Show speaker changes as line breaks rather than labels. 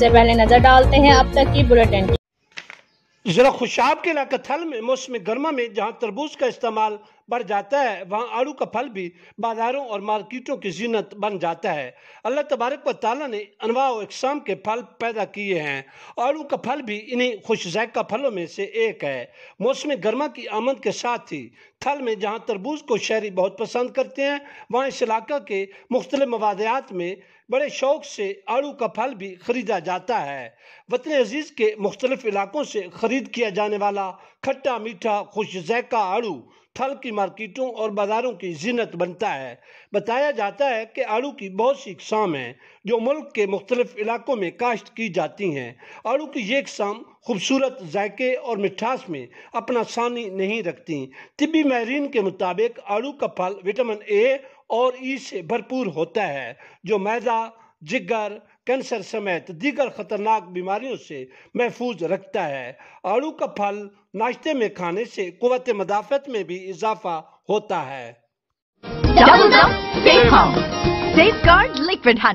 سے پہلے نظر ڈالتے ہیں اب تک کی بلیٹن کی۔
ضلع خوشاب کے علاقہ تھل میں موسم گرما میں جہاں تربوز کا استعمال بڑھ جاتا ہے وہاں آڑو کا پھل بھی بازاروں اور مارکیٹوں کی زینت بن جاتا ہے۔ اللہ تبارک و تعالیٰ نے انواع و اقسام کے پھل پیدا کیے ہیں۔ آڑو کا پھل بھی انہی خوش ذائقہ پھلوں میں سے ایک ہے۔ موسم گرما کی آمد کے ساتھ ہی تھل میں جہاں تربوز کو شہری بہت پسند کرتے ہیں وہاں اس علاقہ کے مختلف مواضعات میں بڑے شوق سے آڑو کا پھل بھی خریدا جاتا ہے۔ وطن عزیز کے مختلف علاقوں سے خرید کیا جانے والا کھٹا میٹھا خوش ذائقہ آڑو تھل کی مارکیٹوں اور بازاروں کی زینت بنتا ہے۔ بتایا جاتا ہے کہ آڑو کی بہت سی اقسام ہیں جو ملک کے مختلف علاقوں میں کاشت کی جاتی ہیں۔ آڑو کی یہ اقسام خوبصورت ذائقے اور مٹھاس میں اپنا ثانی نہیں رکھتی۔ طبی ماہرین کے مطابق آڑو کا پھل وٹامن اے اور ای سے بھرپور ہوتا ہے جو معدہ، جگر، کینسر سمیت دیگر خطرناک بیماریوں سے محفوظ رکھتا ہے۔ آڑو کا پھل ناشتے میں کھانے سے قوت مدافعت میں بھی اضافہ ہوتا ہے۔
Double Safe Home. Safeguard Liquid Honey.